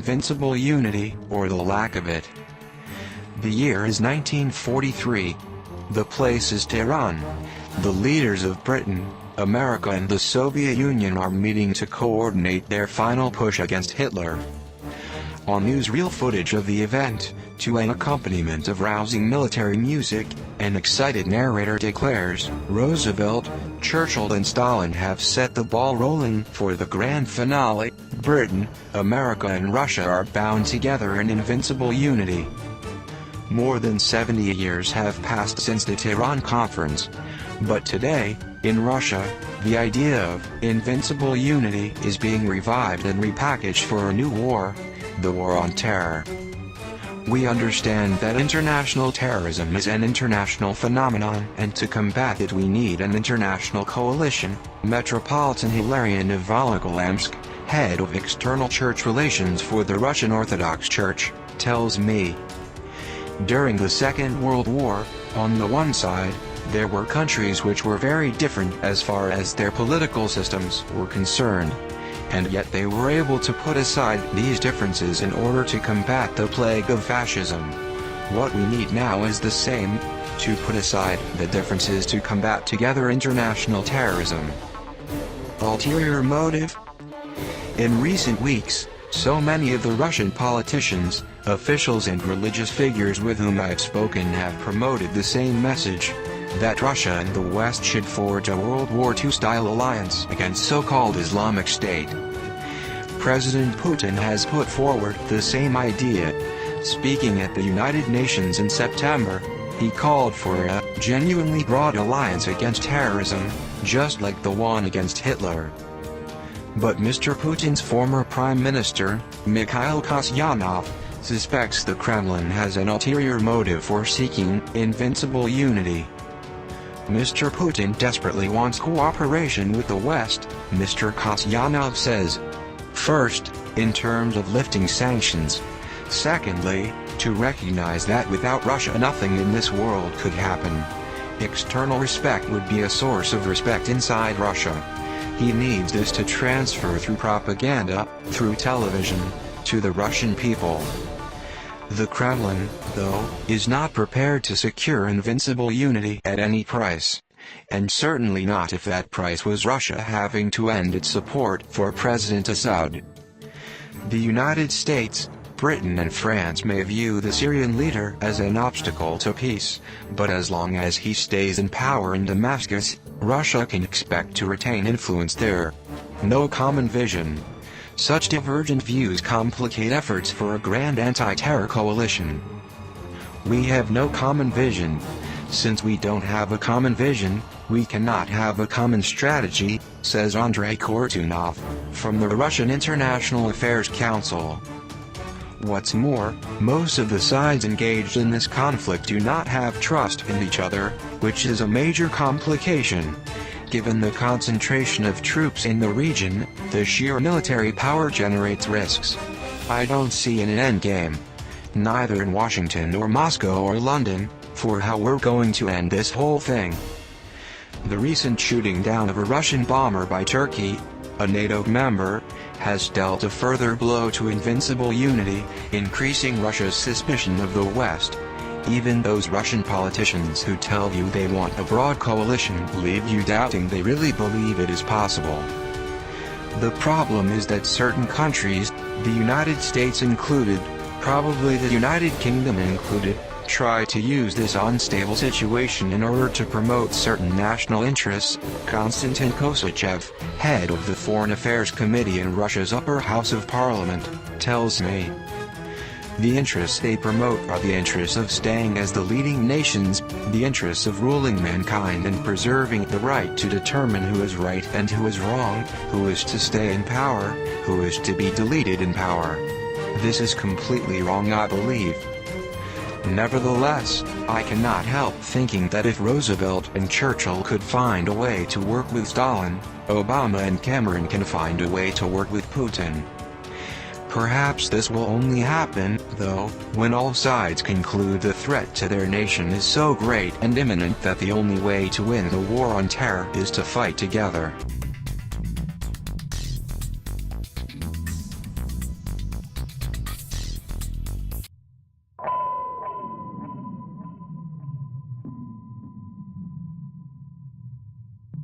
invincible unity, or the lack of it. The year is 1943. The place is Tehran. The leaders of Britain, America and the Soviet Union are meeting to coordinate their final push against Hitler. On newsreel footage of the event, to an accompaniment of rousing military music, an excited narrator declares, Roosevelt, Churchill and Stalin have set the ball rolling for the grand finale. Britain, America and Russia are bound together in invincible unity. More than 70 years have passed since the Tehran Conference. But today, in Russia, the idea of invincible unity is being revived and repackaged for a new war, the war on terror. We understand that international terrorism is an international phenomenon, and to combat it we need an international coalition. Metropolitan Hilarion of Volokolamsk, head of external church relations for the Russian Orthodox Church, tells me. During the Second World War, on the one side, there were countries which were very different as far as their political systems were concerned. And yet they were able to put aside these differences in order to combat the plague of fascism. What we need now is the same, to put aside the differences to combat together international terrorism. Ulterior motive? In recent weeks, so many of the Russian politicians, officials and religious figures with whom I have spoken have promoted the same message, that Russia and the West should forge a World War II-style alliance against so-called Islamic State. President Putin has put forward the same idea. Speaking at the United Nations in September, he called for a genuinely broad alliance against terrorism, just like the one against Hitler. But Mr. Putin's former Prime Minister, Mikhail Kasyanov, suspects the Kremlin has an ulterior motive for seeking invincible unity. Mr. Putin desperately wants cooperation with the West, Mr. Kasyanov says. First, in terms of lifting sanctions. Secondly, to recognize that without Russia nothing in this world could happen. External respect would be a source of respect inside Russia. He needs this to transfer through propaganda, through television, to the Russian people. The Kremlin, though, is not prepared to secure invincible unity at any price. And certainly not if that price was Russia having to end its support for President Assad. The United States, Britain and France may view the Syrian leader as an obstacle to peace, but as long as he stays in power in Damascus, Russia can expect to retain influence there. No common vision. Such divergent views complicate efforts for a grand anti-terror coalition. We have no common vision. Since we don't have a common vision, we cannot have a common strategy, says Andrei Kortunov, from the Russian International Affairs Council. What's more, most of the sides engaged in this conflict do not have trust in each other, which is a major complication. Given the concentration of troops in the region, the sheer military power generates risks. I don't see an endgame, neither in Washington or Moscow or London, for how we're going to end this whole thing. The recent shooting down of a Russian bomber by Turkey, a NATO member, has dealt a further blow to invincible unity, increasing Russia's suspicion of the West. Even those Russian politicians who tell you they want a broad coalition leave you doubting they really believe it is possible. The problem is that certain countries, the United States included, probably the United Kingdom included, try to use this unstable situation in order to promote certain national interests. Konstantin Kosachev, head of the Foreign Affairs Committee in Russia's upper house of parliament, tells me. The interests they promote are the interests of staying as the leading nations, the interests of ruling mankind and preserving the right to determine who is right and who is wrong, who is to stay in power, who is to be deleted in power. This is completely wrong, I believe. Nevertheless, I cannot help thinking that if Roosevelt and Churchill could find a way to work with Stalin, Obama and Cameron can find a way to work with Putin. Perhaps this will only happen, though, when all sides conclude the threat to their nation is so great and imminent that the only way to win the war on terror is to fight together.